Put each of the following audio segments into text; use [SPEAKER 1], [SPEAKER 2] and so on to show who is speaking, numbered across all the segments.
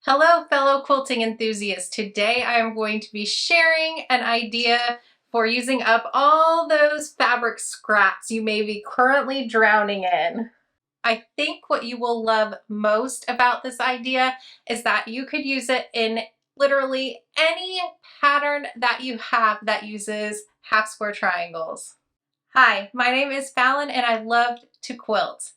[SPEAKER 1] Hello, fellow quilting enthusiasts. Today I am going to be sharing an idea for using up all those fabric scraps you may be currently drowning in. I think what you will love most about this idea is that you could use it in literally any pattern that you have that uses half square triangles. Hi, my name is Fallon and I love to quilt.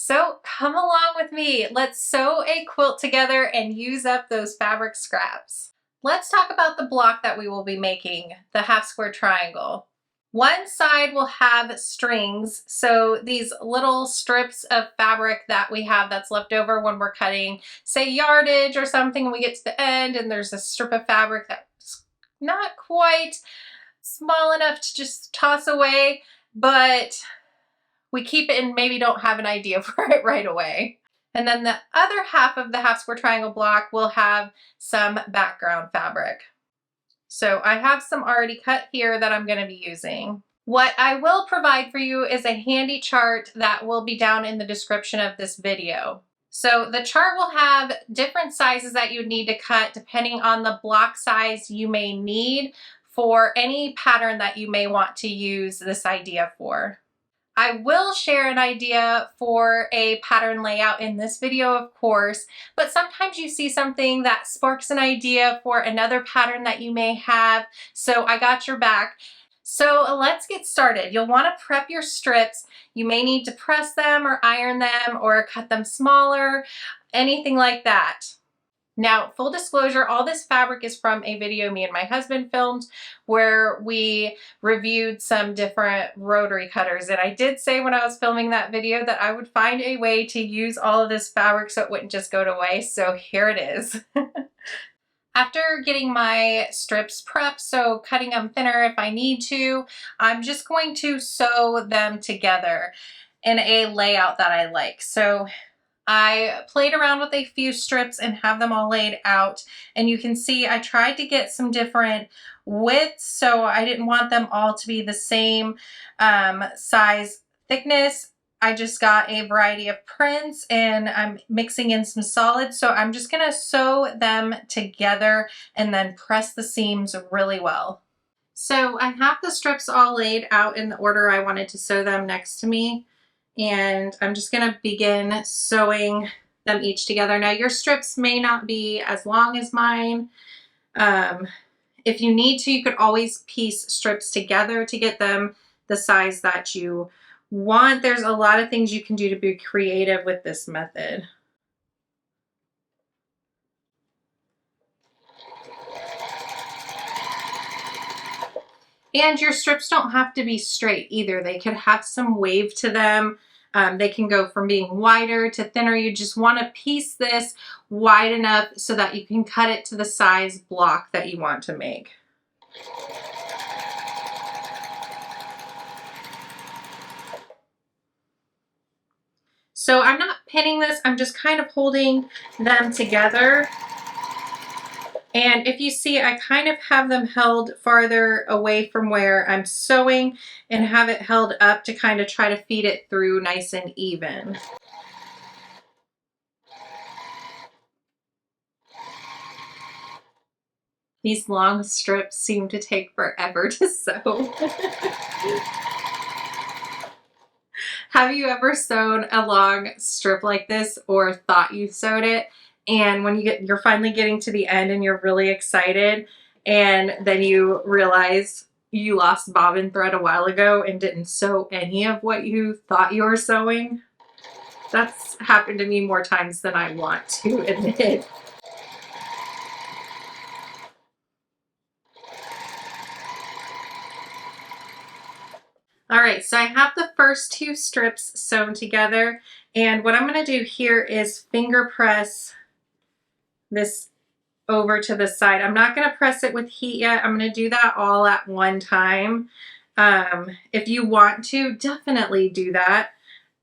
[SPEAKER 1] So come along with me. Let's sew a quilt together and use up those fabric scraps. Let's talk about the block that we will be making, the half square triangle. One side will have strings, so these little strips of fabric that we have that's left over when we're cutting, say, yardage or something, and we get to the end and there's a strip of fabric that's not quite small enough to just toss away, but we keep it and maybe don't have an idea for it right away. And then the other half of the half square triangle block will have some background fabric. So I have some already cut here that I'm going to be using. What I will provide for you is a handy chart that will be down in the description of this video. So the chart will have different sizes that you need to cut depending on the block size you may need for any pattern that you may want to use this idea for. I will share an idea for a pattern layout in this video, of course, but sometimes you see something that sparks an idea for another pattern that you may have, so I got your back. So let's get started. You'll want to prep your strips. You may need to press them or iron them or cut them smaller, anything like that. Now, full disclosure, all this fabric is from a video me and my husband filmed where we reviewed some different rotary cutters. And I did say when I was filming that video that I would find a way to use all of this fabric so it wouldn't just go to waste. So here it is. After getting my strips prepped, so cutting them thinner if I need to, I'm just going to sew them together in a layout that I like. So I played around with a few strips and have them all laid out, and you can see I tried to get some different widths, so I didn't want them all to be the same size thickness. I just got a variety of prints and I'm mixing in some solids, so I'm just gonna sew them together and then press the seams really well. So I have the strips all laid out in the order I wanted to sew them next to me. And I'm just going to begin sewing them each together. Now your strips may not be as long as mine. If you need to, you could always piece strips together to get them the size that you want. There's a lot of things you can do to be creative with this method. And your strips don't have to be straight either. They could have some wave to them. They can go from being wider to thinner. You just want to piece this wide enough so that you can cut it to the size block that you want to make. So I'm not pinning this, I'm just kind of holding them together. And if you see, I kind of have them held farther away from where I'm sewing and have it held up to kind of try to feed it through nice and even. These long strips seem to take forever to sew. Have you ever sewn a long strip like this or thought you sewed it? And when you're finally getting to the end and you're really excited, and then you realize you lost bobbin thread a while ago and didn't sew any of what you thought you were sewing? That's happened to me more times than I want to admit. All right, so I have the first two strips sewn together, and what I'm going to do here is finger press this over to the side. I'm not going to press it with heat yet. I'm going to do that all at one time. If you want to, definitely do that,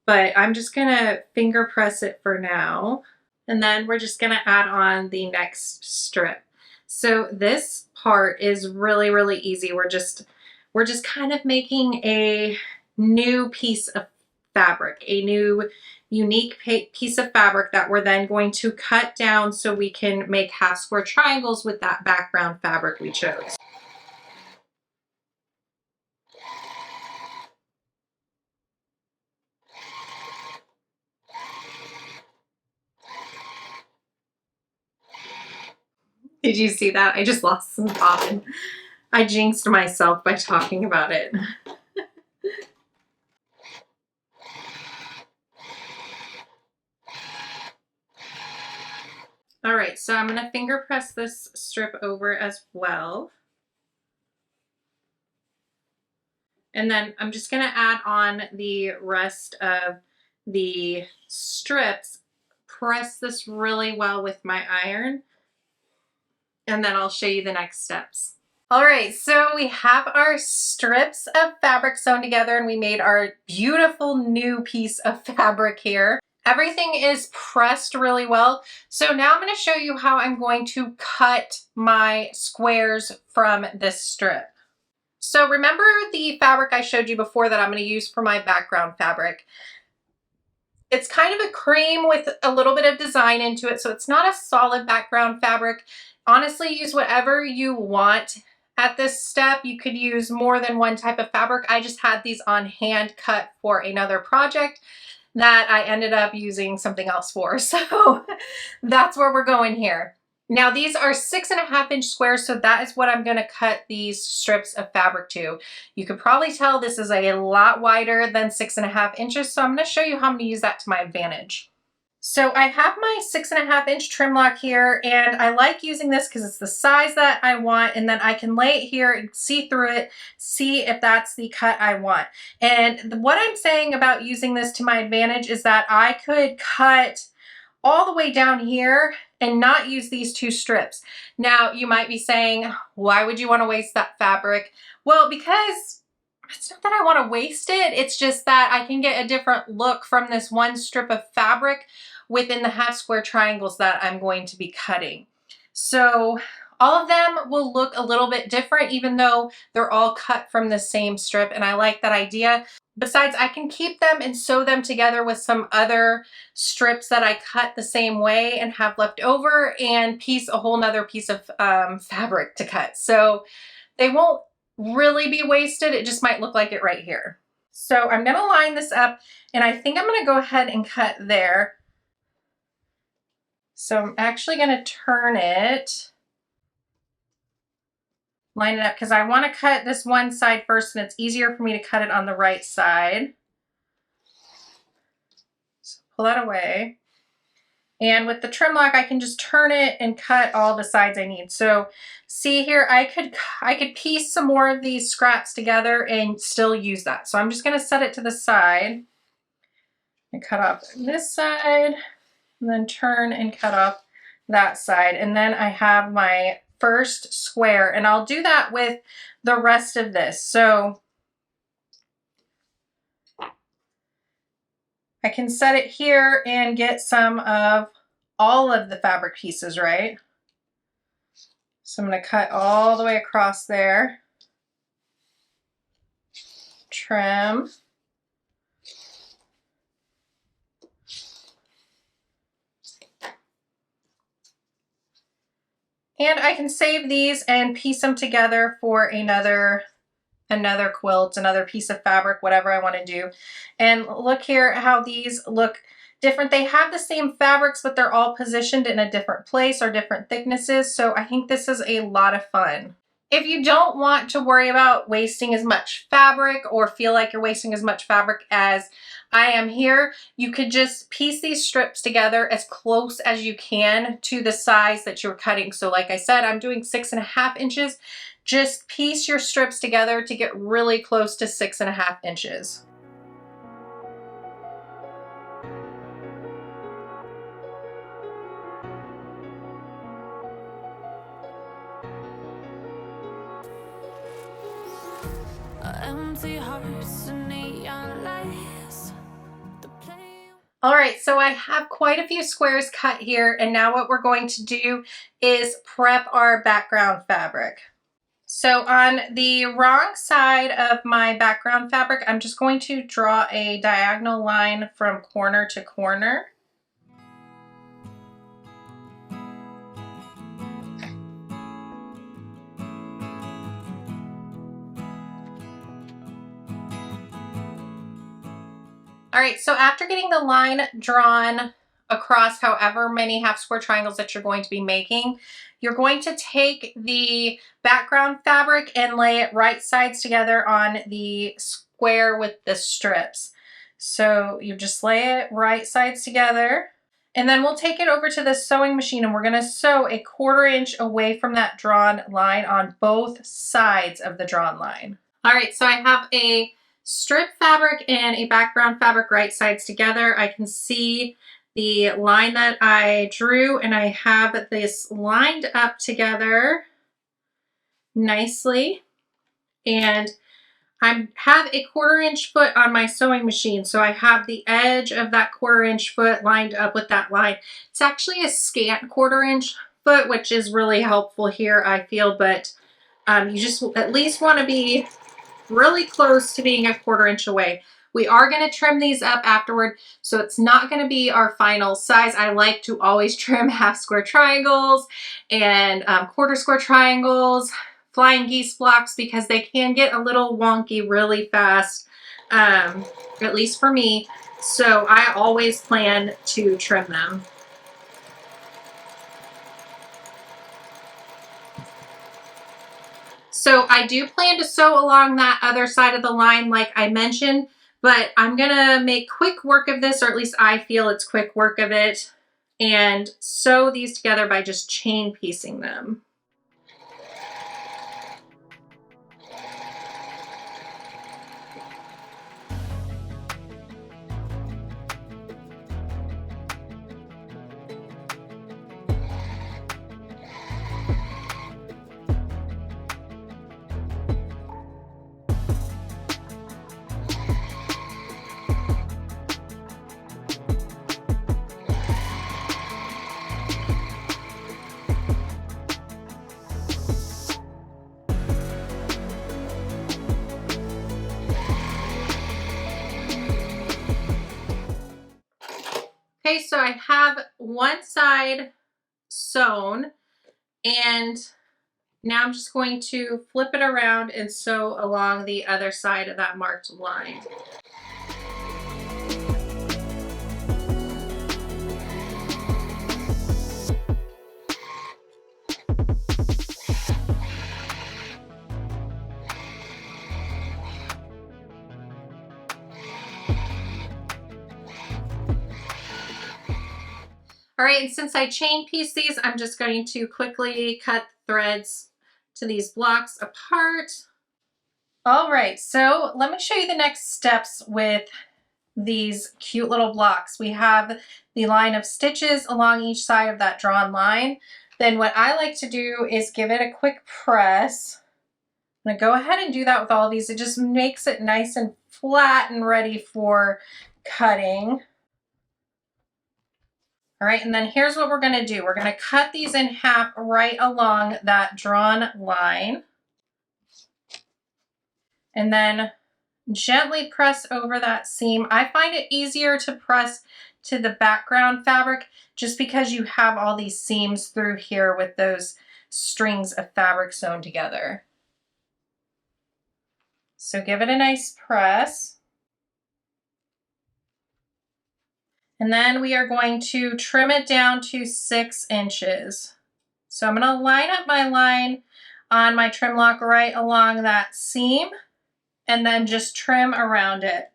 [SPEAKER 1] but I'm just going to finger press it for now. And then we're just going to add on the next strip. So this part is really, really easy. We're just kind of making a new piece of fabric, a new unique piece of fabric that we're then going to cut down so we can make half square triangles with that background fabric we chose. Did you see that? I just lost some thought. I jinxed myself by talking about it. All right, so I'm gonna finger press this strip over as well. And then I'm just gonna add on the rest of the strips, press this really well with my iron, and then I'll show you the next steps. All right, so we have our strips of fabric sewn together and we made our beautiful new piece of fabric here. Everything is pressed really well. So now I'm going to show you how I'm going to cut my squares from this strip. So remember the fabric I showed you before that I'm going to use for my background fabric? It's kind of a cream with a little bit of design into it, so it's not a solid background fabric. Honestly, use whatever you want at this step. You could use more than one type of fabric. I just had these on hand cut for another project that I ended up using something else for. So that's where we're going here. Now these are 6.5 inch squares, so that is what I'm going to cut these strips of fabric to. You could probably tell this is a lot wider than 6.5 inches, so I'm going to show you how I'm going to use that to my advantage. So I have my 6.5 inch trim lock here, and I like using this because it's the size that I want, and then I can lay it here and see through it, see if that's the cut I want. And what I'm saying about using this to my advantage is that I could cut all the way down here and not use these two strips. Now you might be saying, why would you want to waste that fabric? Well, because it's not that I want to waste it, it's just that I can get a different look from this one strip of fabric within the half square triangles that I'm going to be cutting. So all of them will look a little bit different even though they're all cut from the same strip, and I like that idea. Besides, I can keep them and sew them together with some other strips that I cut the same way and have left over, and piece a whole nother piece of fabric to cut. So they won't really be wasted. It just might look like it right here. So I'm going to line this up, and I think I'm going to go ahead and cut there. So I'm actually going to turn it, line it up, because I want to cut this one side first, and it's easier for me to cut it on the right side. So pull that away. And with the trim lock, I can just turn it and cut all the sides I need. So see here, I could piece some more of these scraps together and still use that. So I'm just going to set it to the side and cut off this side, and then turn and cut off that side. And then I have my first square, and I'll do that with the rest of this. So I can set it here and get some of all of the fabric pieces, right? So I'm going to cut all the way across there, trim, and I can save these and piece them together for another quilt, another piece of fabric, whatever I want to do. And look here how these look different. They have the same fabrics, but they're all positioned in a different place or different thicknesses. So I think this is a lot of fun. If you don't want to worry about wasting as much fabric or feel like you're wasting as much fabric as I am here, you could just piece these strips together as close as you can to the size that you're cutting. So like I said, I'm doing 6.5 inches. Just piece your strips together to get really close to 6.5 inches. Empty hearts and neon lights. All right, so I have quite a few squares cut here, and now what we're going to do is prep our background fabric. So on the wrong side of my background fabric, I'm just going to draw a diagonal line from corner to corner. All right, so after getting the line drawn across however many half square triangles that you're going to be making, you're going to take the background fabric and lay it right sides together on the square with the strips. So you just lay it right sides together, and then we'll take it over to the sewing machine and we're gonna sew a 1/4 inch away from that drawn line on both sides of the drawn line. All right, so I have a strip fabric and a background fabric right sides together. I can see the line that I drew, and I have this lined up together nicely. And I have a 1/4 inch foot on my sewing machine. So I have the edge of that 1/4 inch foot lined up with that line. It's actually a scant 1/4 inch foot, which is really helpful here, I feel, but you just at least want to be really close to being a 1/4 inch away. We are going to trim these up afterward, so it's not going to be our final size. I like to always trim half square triangles and 1/4 square triangles, flying geese blocks, because they can get a little wonky really fast, at least for me. So I always plan to trim them. So I do plan to sew along that other side of the line like I mentioned, but I'm gonna make quick work of this, or at least I feel it's quick work of it, and sew these together by just chain piecing them. Okay, so I have one side sewn, and now I'm just going to flip it around and sew along the other side of that marked line. All right, and since I chain piece these, I'm just going to quickly cut threads to these blocks apart. All right, so let me show you the next steps with these cute little blocks. We have the line of stitches along each side of that drawn line. Then what I like to do is give it a quick press. I'm gonna go ahead and do that with all of these. It just makes it nice and flat and ready for cutting. All right, and then here's what we're gonna do. We're gonna cut these in half right along that drawn line. And then gently press over that seam. I find it easier to press to the background fabric just because you have all these seams through here with those strings of fabric sewn together. So give it a nice press. And then we are going to trim it down to 6 inches. So I'm going to line up my line on my trim lock right along that seam, and then just trim around it.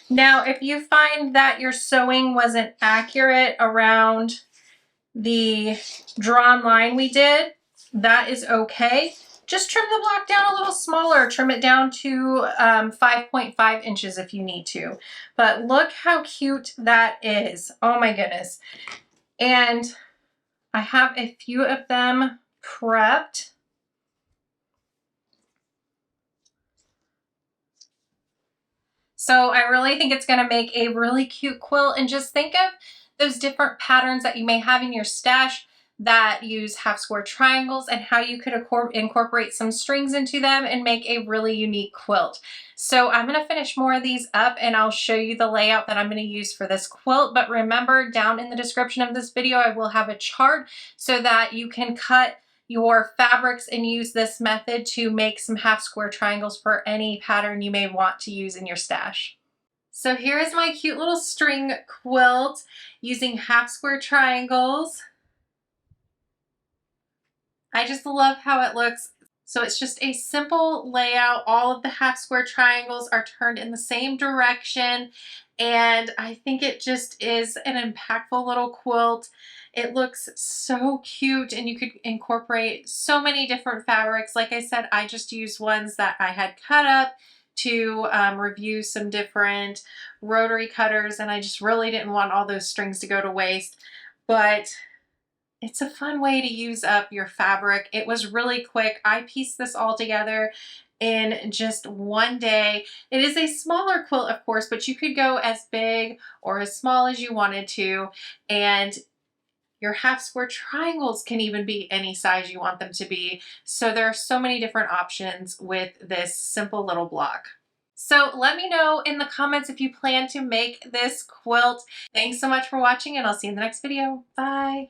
[SPEAKER 1] Now, if you find that your sewing wasn't accurate around the drawn line we did, that is okay. Just trim the block down a little smaller. Trim it down to 5.5 inches if you need to. But look how cute that is. Oh my goodness. And I have a few of them prepped. So I really think it's gonna make a really cute quilt, and just think of those different patterns that you may have in your stash that use half square triangles and how you could incorporate some strings into them and make a really unique quilt. So I'm going to finish more of these up and I'll show you the layout that I'm going to use for this quilt. But remember, down in the description of this video, I will have a chart so that you can cut your fabrics and use this method to make some half square triangles for any pattern you may want to use in your stash. So here is my cute little string quilt using half square triangles. I just love how it looks. So it's just a simple layout. All of the half square triangles are turned in the same direction. And I think it just is an impactful little quilt. It looks so cute and you could incorporate so many different fabrics. Like I said, I just used ones that I had cut up to review some different rotary cutters, and I just really didn't want all those strings to go to waste. But it's a fun way to use up your fabric. It was really quick. I pieced this all together in just one day. It is a smaller quilt, of course, but you could go as big or as small as you wanted to. And your half square triangles can even be any size you want them to be. So there are so many different options with this simple little block. So let me know in the comments if you plan to make this quilt. Thanks so much for watching and I'll see you in the next video. Bye.